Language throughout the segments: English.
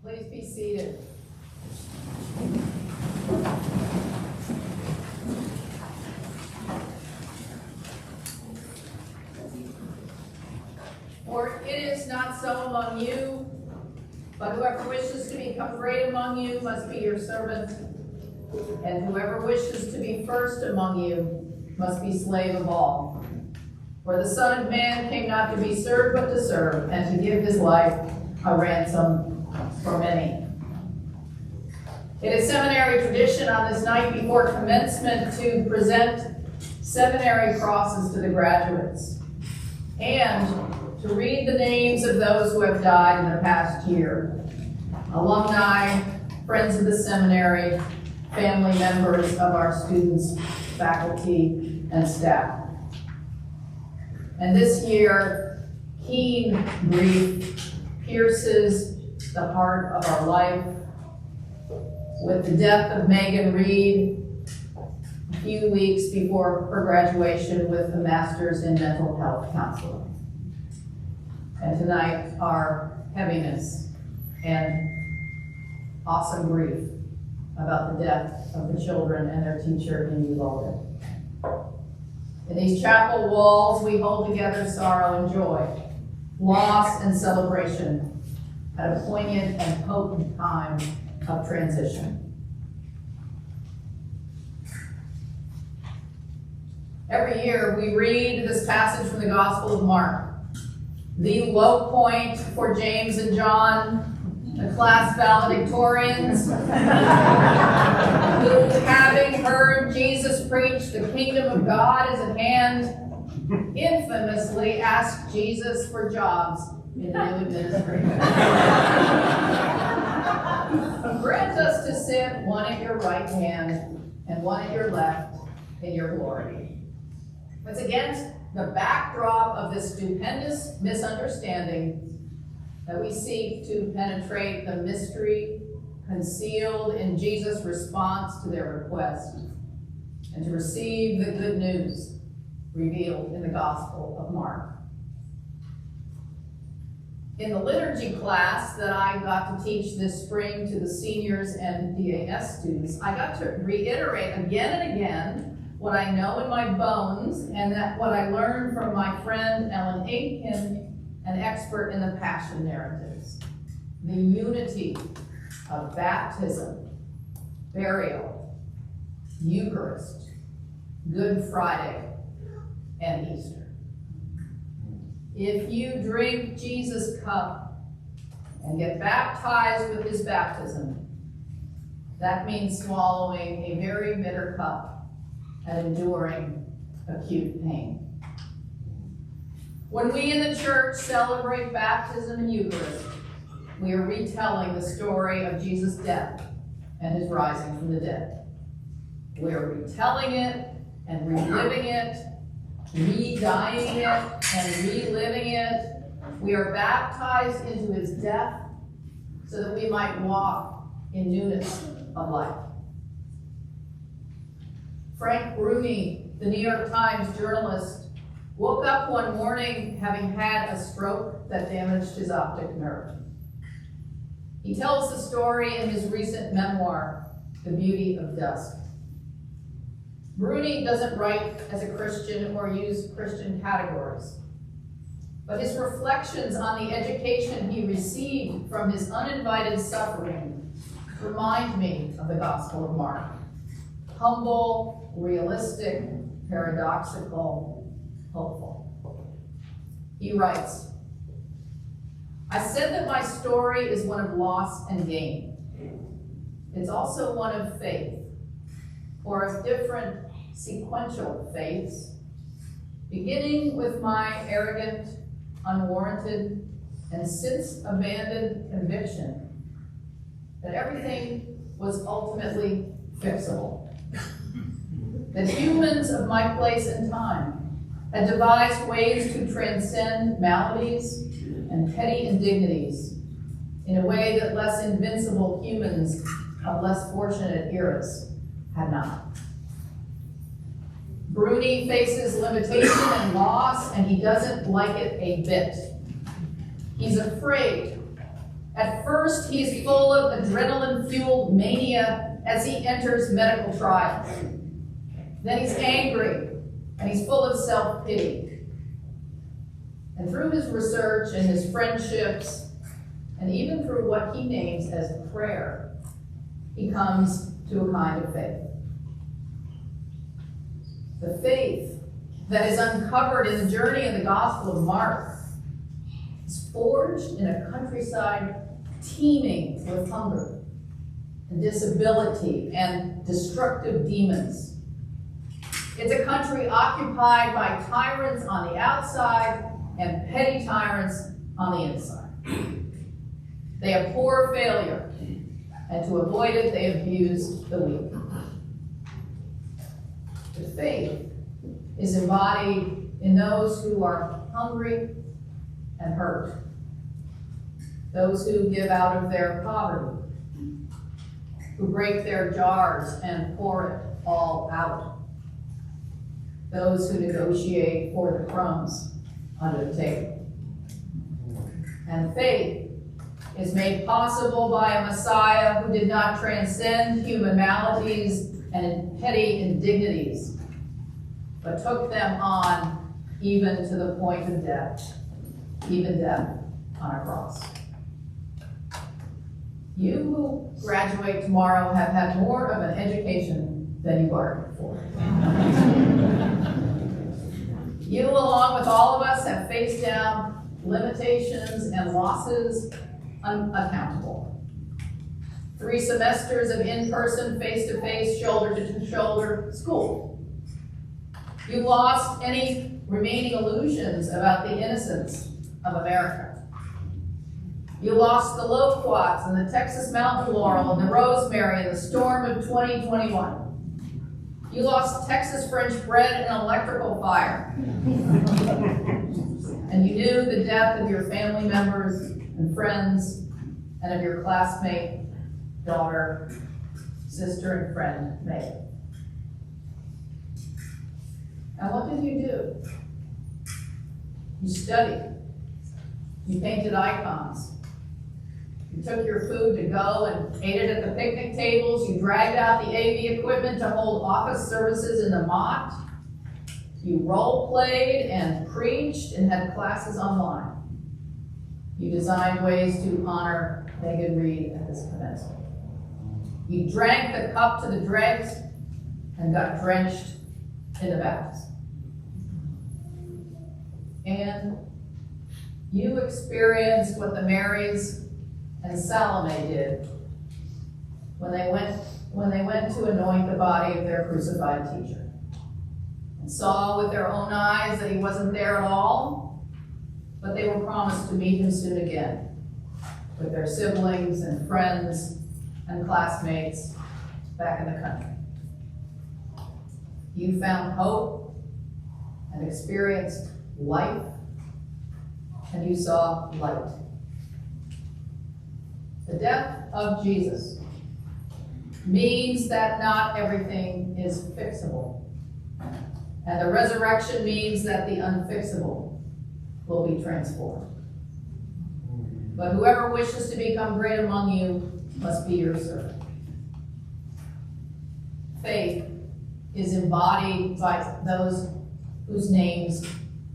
Please be seated. For it is not so among you, but whoever wishes to become great among you must be your servant, and whoever wishes to be first among you must be slave of all. For the Son of Man came not to be served, but to serve, and to give his life a ransom for many. It is seminary tradition on this night before commencement to present seminary crosses to the graduates and to read the names of those who have died in the past year. Alumni, friends of the seminary, family members of our students, faculty, and staff. And this year, keen grief pierces the heart of our life with the death of Megan Reed a few weeks before her graduation with a master's in mental health counseling. And tonight, our heaviness and awesome grief about the death of the children and their teacher in Uvalde. In these chapel walls, we hold together sorrow and joy, loss and celebration at a poignant and potent time of transition. Every year, we read this passage from the Gospel of Mark, the low point for James and John, the class valedictorians, who, having heard Jesus preach the kingdom of God is at hand, infamously asked Jesus for jobs in the new administration. Grant us to sit one at your right hand and one at your left in your glory. It's against the backdrop of this stupendous misunderstanding that we seek to penetrate the mystery concealed in Jesus' response to their request and to receive the good news revealed in the Gospel of Mark. In the liturgy class that I got to teach this spring to the seniors and DAS students, I got to reiterate again and again what I know in my bones and that what I learned from my friend Ellen Aitken, an expert in the Passion narratives. The unity of baptism, burial, Eucharist, Good Friday, and Easter. If you drink Jesus' cup and get baptized with his baptism, that means swallowing a very bitter cup and enduring acute pain. When we in the church celebrate baptism and Eucharist, we are retelling the story of Jesus' death and his rising from the dead. We are retelling it and reliving it, re-dying it and reliving it. We are baptized into his death so that we might walk in newness of life. Frank Bruni, the New York Times journalist, woke up one morning having had a stroke that damaged his optic nerve. He tells the story in his recent memoir, The Beauty of Dusk. Bruni doesn't write as a Christian or use Christian categories, but his reflections on the education he received from his uninvited suffering remind me of the Gospel of Mark. Humble, realistic, paradoxical, hopeful. He writes, I said that my story is one of loss and gain. It's also one of faith, or of different sequential faiths, beginning with my arrogant, unwarranted, and since abandoned conviction that everything was ultimately fixable. That humans of my place and time had devised ways to transcend maladies and petty indignities in a way that less invincible humans of less fortunate eras had not. Bruni faces limitation and loss, and he doesn't like it a bit. He's afraid At first, he's full of adrenaline-fueled mania as he enters medical trials. Then he's angry, and he's full of self-pity. And through his research and his friendships, and even through what he names as prayer, he comes to a kind of faith. The faith that is uncovered in the journey in the Gospel of Mark is forged in a countryside teeming with hunger and disability and destructive demons. It's a country occupied by tyrants on the outside and petty tyrants on the inside. They abhor failure, and to avoid it, they abuse the weak. The faith is embodied in those who are hungry and hurt, those who give out of their poverty, who break their jars and pour it all out, those who negotiate for the crumbs under the table. And faith is made possible by a Messiah who did not transcend human maladies and petty indignities, but took them on even to the point of death, even death on a cross. You who graduate tomorrow have had more of an education than you bargained for. You, along with all of us, have faced down limitations and losses unaccountable. 3 semesters of in-person, face-to-face, shoulder-to-shoulder school. You lost any remaining illusions about the innocence of America. You lost the loquats and the Texas mountain laurel and the rosemary and the storm of 2021. You lost Texas French bread and electrical fire. And you knew the death of your family members and friends and of your classmate, daughter, sister, and friend, May. And what did you do? You studied. You painted icons. You took your food to go and ate it at the picnic tables. You dragged out the AV equipment to hold office services in the Mott. You role-played and preached and had classes online. You designed ways to honor Megan Reed at this commencement. You drank the cup to the dregs and got drenched in the baptism. And you experienced what the Marys and Salome did when they went to anoint the body of their crucified teacher, and saw with their own eyes that he wasn't there at all, but they were promised to meet him soon again with their siblings and friends and classmates back in the country. You found hope and experienced life, and you saw light. The death of Jesus means that not everything is fixable. And the resurrection means that the unfixable will be transformed. But whoever wishes to become great among you must be your servant. Faith is embodied by those whose names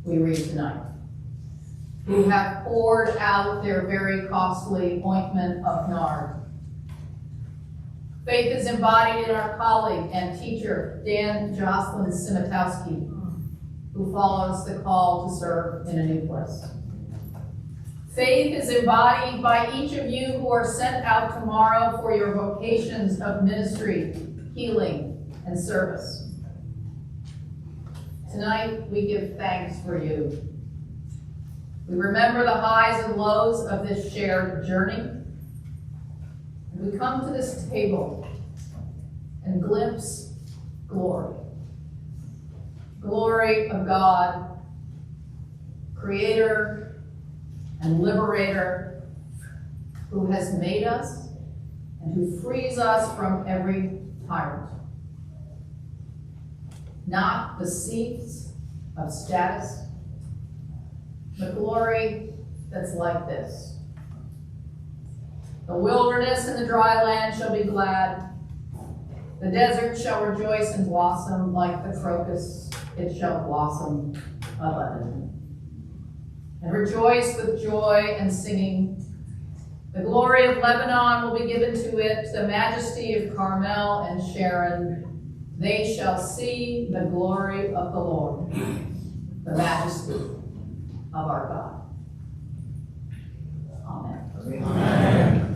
we read tonight, who have poured out their very costly ointment of nard. Faith is embodied in our colleague and teacher, Dan Jocelyn Simitowski, who follows the call to serve in a new place. Faith is embodied by each of you who are sent out tomorrow for your vocations of ministry, healing, and service. Tonight, we give thanks for you. We remember the highs and lows of this shared journey. And we come to this table and glimpse glory. Glory of God, Creator and Liberator, who has made us and who frees us from every tyrant. Not the seats of status, but glory that's like this. The wilderness and the dry land shall be glad. The desert shall rejoice and blossom like the crocus. It shall blossom abundantly. And rejoice with joy and singing. The glory of Lebanon will be given to it, the majesty of Carmel and Sharon. They shall see the glory of the Lord, the majesty of our God. Amen. Amen.